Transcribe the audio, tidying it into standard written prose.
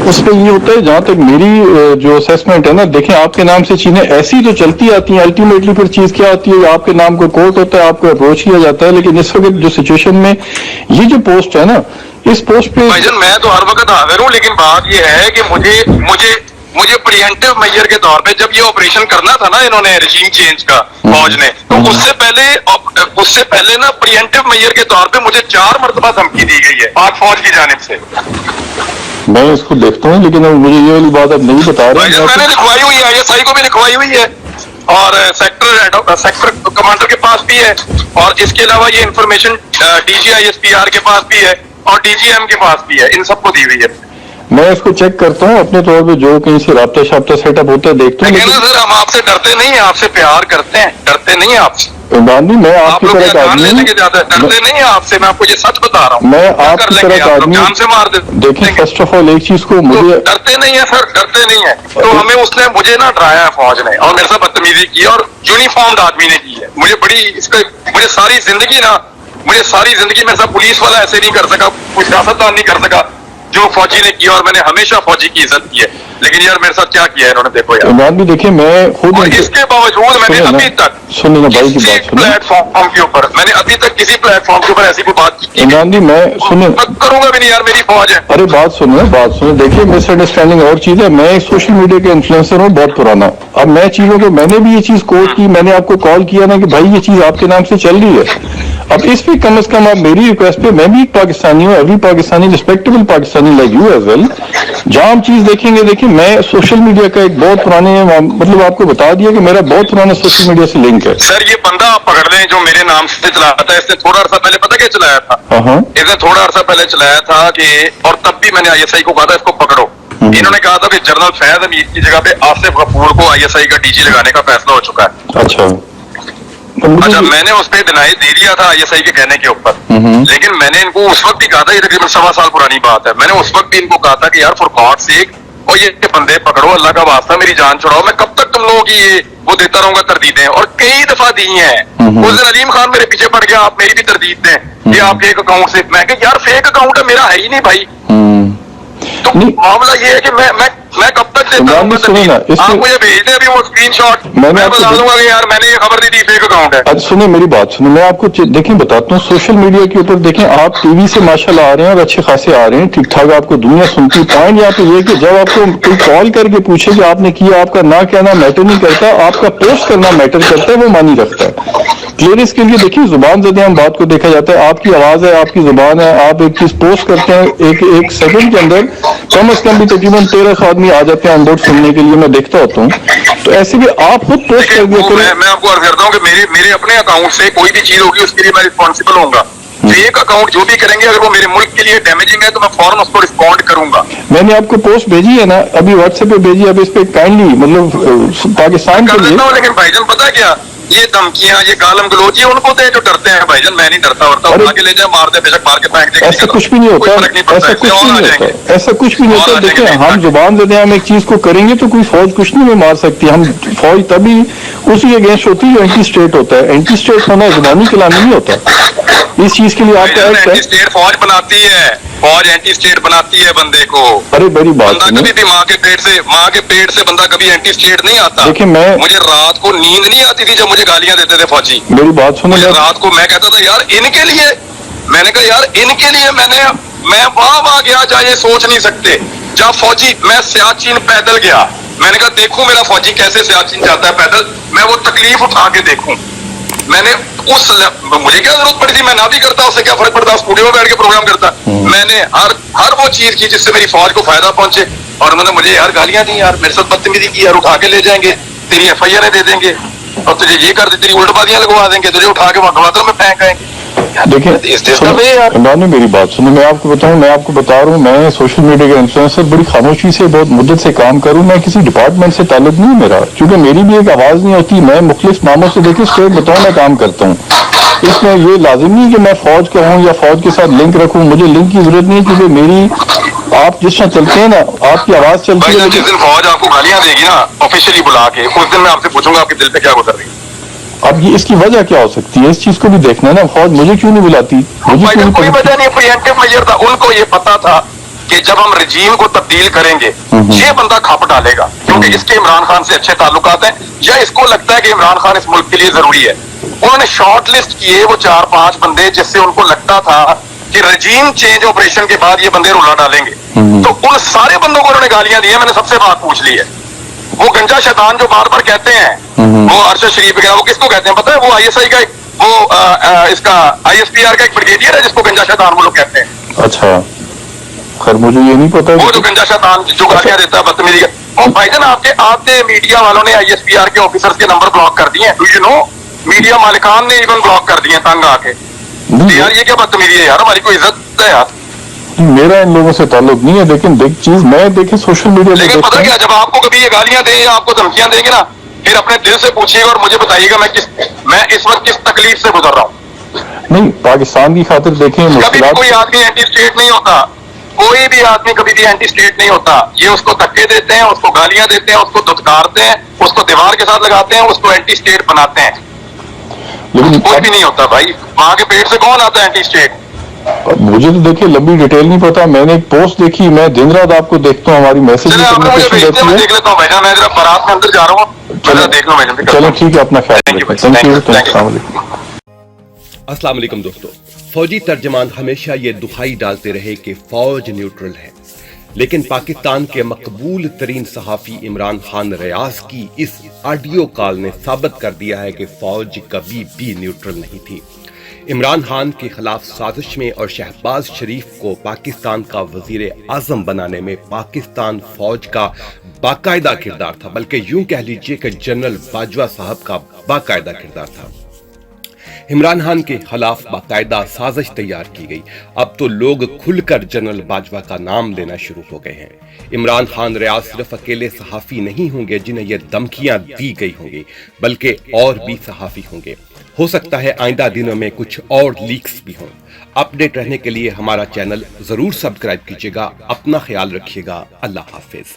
اس پہ یہ ہوتا ہے جہاں تک میری جو اسیسمنٹ ہے نا، دیکھیں آپ کے نام سے چیزیں ایسی تو چلتی آتی ہیں، الٹیمیٹلی پھر چیز کیا ہوتی ہے، آپ کے نام کو کورٹ ہوتا ہے، آپ کو اپروچ کیا جاتا ہے. لیکن اس وقت جو سچویشن میں یہ جو پوسٹ ہے نا، اس پوسٹ پہ بھائی جان میں تو ہر وقت حاضر ہوں، لیکن بات یہ ہے کہ مجھے پریونٹیو میئر کے طور پہ جب یہ آپریشن کرنا تھا نا انہوں نے رجیم چینج کا فوج نے، تو اس سے پہلے نا پریونٹیو میئر کے طور پہ مجھے 4 مرتبہ دھمکی دی گئی ہے پاک فوج کی جانب سے. میں اس کو دیکھتا ہوں، لیکن مجھے یہ والی بات اب نہیں بتا رہے. میں نے لکھوائی ہوئی ہے ISI کو بھی لکھوائی ہوئی ہے، اور سیکٹر کمانڈر کے پاس بھی ہے، اور اس کے علاوہ یہ انفارمیشن DG ISPR کے پاس بھی ہے اور DGM کے پاس بھی ہے، ان سب کو دی ہوئی ہے. میں اس کو چیک کرتا ہوں اپنے طور پہ، جو کہیں سے رابطہ شابطہ سیٹ اپ ہوتا ہے دیکھتا ہوں. لیکن سر ہم آپ سے ڈرتے نہیں ہیں، آپ سے پیار کرتے ہیں، ڈرتے نہیں ہیں آپ سے. عمران جی میں آپ کی طرح کا آدمی ہوں، ڈرتے نہیں ہیں آپ سے، میں آپ کو یہ سچ بتا رہا ہوں. میں آپ کی طرح کا آدمی جان سے مار دیکھیں فرسٹ آف آل ایک چیز کو مجھے ڈرتے نہیں ہیں سر، ڈرتے نہیں ہیں. تو ہمیں اس نے مجھے نا ڈرایا ہے فوج نے، اور میرے ساتھ بدتمیزی کی اور یونیفارمڈ آدمی نے کی ہے. مجھے ساری زندگی میرے ساتھ پولیس والا ایسے نہیں کر سکا، کوئی سیاستدان نہیں کر سکا جو فوجی نے کیا، اور میں نے ہمیشہ فوجی کی عزت کی ہے. لیکن یار میرے ساتھ کیا کیا ہے انہوں نے، دیکھو یار. عمران بھی دیکھیں میں خود، اور اس کے باوجود میں نے ابھی تک سنیں نا بھائی کی بات سنیں، پلیٹ فارم کے اوپر میں نے ابھی تک کسی پلیٹ فارم کے اوپر ایسی کوئی بات کی عمران جی میں سنیں کروں گا بھی نہیں. یار میری فوج ہے. ارے بات سنیں دیکھیے مس انڈرسٹینڈنگ اور چیز ہے. میں سوشل میڈیا کے انفلوئنسر ہوں بہت پرانا. اب میں چیزوں کو، میں نے بھی یہ چیز کوٹ کی، میں نے آپ کو کال کیا نا کہ بھائی یہ چیز آپ کے نام سے چل رہی ہے. اب اس پہ کم از کم آپ میری ریکویسٹ پہ، میں بھی ایک پاکستانی ہوں، every Pakistani respectable Pakistani like you as well, جہاں ہم چیز دیکھیں گے. دیکھیں میں سوشل میڈیا کا ایک بہت پرانے، مطلب آپ کو بتا دیا کہ میرا بہت پرانا سوشل میڈیا سے لنک ہے. سر یہ بندہ آپ پکڑ لیں جو میرے نام سے چلاتا ہے، اس نے تھوڑا عرصہ پہلے پتہ کیا چلایا تھا؟ اس نے تھوڑا عرصہ پہلے چلایا تھا کہ، اور تب بھی میں نے ISI کو کہا تھا اس کو پکڑو. انہوں نے کہا تھا کہ جنرل فیض حمید کی جگہ پہ آصف غفور کو ISI کا DG لگانے کا فیصلہ ہو چکا ہے. اچھا میں نے اس پہ ڈینائی دے دیا تھا ISI کے کہنے کے اوپر. لیکن میں نے ان کو اس وقت بھی کہا تھا، یہ تقریباً 1.25 سال پرانی بات ہے، میں نے اس وقت بھی ان کو کہا تھا کہ یار فار گاڈ سیک، اور یہ بندے پکڑو، اللہ کا واسطہ میری جان چھڑاؤ. میں کب تک تم لوگوں کی یہ وہ دیتا رہوں گا تردیدیں، اور کئی دفعہ دی ہیں. اس دن علیم خان میرے پیچھے پڑ گیا، آپ میری بھی تردید دیں یہ آپ کے ایک اکاؤنٹ سے. میں کہ یار فیک اکاؤنٹ ہے میرا، ہے ہی نہیں بھائی. تو معاملہ یہ ہے کہ میں کب تک دیتا ہوں گا. آپ مجھے بھیج دیں ابھی وہ اسکرین شاٹ، میں بتا دوں گا کہ یار میں نے یہ خبر دی تھی فیک اکاؤنٹ ہے. سنیں میری بات سنیں، میں آپ کو دیکھیں بتاتا ہوں. سوشل میڈیا کے اوپر دیکھیں آپ ٹی وی سے ماشاءاللہ آ رہے ہیں اور اچھے خاصے آ رہے ہیں، ٹھیک ٹھاک آپ کو دنیا سنتی. پوائنٹ یہاں پہ یہ کہ جب آپ کو کوئی کال کر کے پوچھے کہ آپ نے کیا، آپ کا نہ کہنا میٹر نہیں کرتا، آپ کا پوسٹ کرنا میٹر کرتا ہے، وہ مانی رکھتا ہے. کلیئرنس کے لیے دیکھیے زبان زدے ہم بات کو دیکھا جاتا ہے. آپ کی آواز ہے، آپ کی زبان ہے، آپ ایک چیز پوسٹ کرتے ہیں، ایک سیکنڈ کے اندر کم از کم بھی تقریباً 13 آدمی آ جاتے ہیں آن بورڈ سننے کے لیے، میں دیکھتا ہوتا ہوں. تو ایسے بھی آپ خود پوسٹ کر دیا کریں. میں آپ کو عرض کرتا ہوں کہ میرے اپنے اکاؤنٹ سے کوئی بھی چیز ہوگی اس کے لیے میں رسپانسبل ہوں گا. فیک اکاؤنٹ جو بھی کریں گے اگر وہ میرے ملک کے لیے ڈیمیجنگ ہے تو میں فوراً اس کو رسپونڈ کروں گا. میں نے آپ کو پوسٹ بھیجی ہے نا ابھی واٹس ایپ پہ بھیجی، اب اس پہ کائنڈلی مطلب پاکستان کے لیے. لیکن بھائی جان پتا کیا، یہ دھمکیاں، یہ گالم گلوچ، یہ ان کو دیں جو ڈرتے ہیں. بھائی جان میں نہیں ڈرتا ورتا، اٹھا کے لے جائے مار دے، بے شک مار کے پھینک دے. ایسا کچھ بھی نہیں ہوتا، ایسا کچھ بھی نہیں ہوتا، ایسا کچھ بھی نہیں ہوتا. دیکھیں ہم زبان دے دیں، ہم ایک چیز کو کریں گے تو کوئی فوج کچھ نہیں مار سکتی. ہم فوج تبھی اسی اگینسٹ ہوتی ہے جو اینٹی اسٹیٹ ہوتا ہے. اینٹی اسٹیٹ ہونا زبانی کلامی نہیں ہوتا. اس چیز کے لیے آپ کا اینٹی اسٹیٹ فوج بناتی ہے، فوج اینٹی اسٹیٹ بناتی ہے بندے کو. ارے بڑی بات، بندہ کبھی بھی ماں کے پیٹ سے بندہ کبھی اینٹی اسٹیٹ نہیں آتا. دیکھیں مجھے رات کو نیند نہیں آتی تھی جب مجھے گالیاں دیتے تھے فوجی. میری بات سنیں، مجھے رات کو میں کہتا تھا یار ان کے لیے، میں نے کہا یار ان کے لیے میں وہاں گیا جہاں یہ سوچ نہیں سکتے. جب فوجی، میں سیاچین پیدل گیا، میں نے کہا دیکھوں میرا فوجی کیسے سیاچین جاتا ہے پیدل، میں وہ تکلیف اٹھا کے دیکھوں. میں نے مجھے کیا ضرورت پڑی تھی، میں نہ بھی کرتا، اس سے کیا فرق پڑتا، اسٹوڈیو میں بیٹھ کے پروگرام کرتا. میں نے ہر وہ چیز کی جس سے میری فوج کو فائدہ پہنچے. اور انہوں نے مجھے یار گالیاں دی، یار میرے ساتھ بدتمیزی کی، یار اٹھا کے لے جائیں گے، تیری FIR دے دیں گے، اور تجھے یہ کر دیں، تیری الٹ بازیاں لگوا دیں گے، تجھے اٹھا کے گوادر میں پھینک آئیں گے. دیکھیں عمران نے میری بات سنیں، میں آپ کو بتاؤں، میں آپ کو بتا رہا ہوں، میں سوشل میڈیا کا انفلوئنسر بڑی خاموشی سے بہت مدت سے کام کروں. میں کسی ڈپارٹمنٹ سے تعلق نہیں میرا، کیونکہ میری بھی ایک آواز نہیں ہوتی. میں مختلف ناموں سے دیکھیں اسٹیٹ بتاؤں میں کام کرتا ہوں. اس میں یہ لازم نہیں کہ میں فوج کا ہوں یا فوج کے ساتھ لنک رکھوں. مجھے لنک کی ضرورت نہیں، کیونکہ میری آپ جس طرح چلتے ہیں نا، آپ کی آواز چلتی ہے. جس دن فوج آپ کو گالیاں دے گی نا آفیشلی بلا کے، اس دن میں آپ سے پوچھوں گا آپ کے دل پہ کیا گزر رہی ہے. اب یہ اس کی وجہ کیا ہو سکتی ہے، اس چیز کو بھی دیکھنا ہے نا. فوج مجھے کیوں نہیں بلاتی؟ کوئی وجہ نہیں، پریمپٹیو میجر تھا، ان کو یہ پتا تھا کہ جب ہم رجیم کو تبدیل کریں گے یہ بندہ کھپ ڈالے گا کیونکہ اس کے عمران خان سے اچھے تعلقات ہیں یا اس کو لگتا ہے کہ عمران خان اس ملک کے لیے ضروری ہے. انہوں نے شارٹ لسٹ کیے وہ 4-5 بندے جس سے ان کو لگتا تھا کہ رجیم چینج آپریشن کے بعد یہ بندے رولا ڈالیں گے, تو ان سارے بندوں کو انہوں نے گالیاں دی ہیں. میں نے سب سے بات پوچھ لی ہے, وہ گنجا شیطان جو بار بار کہتے ہیں وہ ارشد شریف وغیرہ, وہ کس کو کہتے ہیں پتہ ہے؟ وہ آئی ایس آئی کا وہ اس کا آئی ایس پی آر کا ایک بریگیڈیئر ہے جس کو گنجا شیطان وہ لوگ کہتے ہیں. اچھا, خیر مجھے یہ نہیں پتا وہ جو گنجا شیطان جو گالیاں دیتا ہے بدتمیزی کا. اور بھائی جان آپ کے میڈیا والوں نے آئی ایس پی آر کے آفیسرز کے نمبر بلاک کر دیے ہیں. ڈو یو نو, میڈیا مالکان نے ایون بلاک کر دیے ہیں تنگ آ کے. یار یہ کیا بدتمیزی ہے یار, ہماری کوئی عزت ہے یار. میرا ان لوگوں سے تعلق نہیں ہے, لیکن چیز میں دیکھیں سوشل میڈیا پہ, لیکن پتہ کیا, جب آپ کو کبھی یہ گالیاں دیں یا آپ کو دھمکیاں دیں گے نا, پھر اپنے دل سے پوچھیے گا اور مجھے بتائیے گا میں اس وقت کس تکلیف سے گزر رہا ہوں. نہیں, پاکستان کی خاطر دیکھیں کبھی بھی کوئی آدمی اینٹی اسٹیٹ نہیں ہوتا, کوئی بھی آدمی کبھی بھی اینٹی اسٹیٹ نہیں ہوتا. یہ اس کو دھکے دیتے ہیں, اس کو گالیاں دیتے ہیں, اس کو دھتکارتے ہیں, اس کو دیوار کے ساتھ لگاتے ہیں, اس کو اینٹی اسٹیٹ بناتے ہیں. کوئی بھی نہیں ہوتا بھائی, ماں کے پیٹ سے کون آتا ہے اینٹی اسٹیٹ؟ مجھے تو دیکھیے لمبی ڈیٹیل نہیں پتا, میں نے ایک پوسٹ دیکھی, میں دن رات آپ کو دیکھتا ہوں, ہماری میسج میں دیکھ لیتا ہوں بھائی جان, میں ذرا بارات میں اندر جا رہا ہوں, دیکھ لو بھائی جان. چلو ٹھیک ہے, اپنا خیال رکھیں. تھینک یو, السلام علیکم. السلام علیکم دوستو. فوجی ترجمان ہمیشہ یہ دکھائی ڈالتے رہے کہ فوج نیوٹرل ہے, لیکن پاکستان کے مقبول ترین صحافی عمران خان ریاض کی اس آڈیو کال نے ثابت کر دیا ہے کہ فوج کبھی بھی نیوٹرل نہیں تھی. عمران خان کے خلاف سازش میں اور شہباز شریف کو پاکستان کا وزیر اعظم بنانے میں پاکستان فوج کا باقاعدہ کردار تھا, بلکہ یوں کہہ لیجئے کہ جنرل باجوہ صاحب کا باقاعدہ کردار تھا. عمران خان کے خلاف باقاعدہ سازش تیار کی گئی. اب تو لوگ کھل کر جنرل باجوہ کا نام لینا شروع ہو گئے ہیں. عمران خان ریاض صرف اکیلے صحافی نہیں ہوں گے جنہیں یہ دھمکیاں دی گئی ہوں گی, بلکہ اور بھی صحافی ہوں گے. ہو سکتا ہے آئندہ دنوں میں کچھ اور لیکس بھی ہوں. اپڈیٹ رہنے کے لیے ہمارا چینل ضرور سبسکرائب کیجیے گا. اپنا خیال رکھیے گا. اللہ حافظ.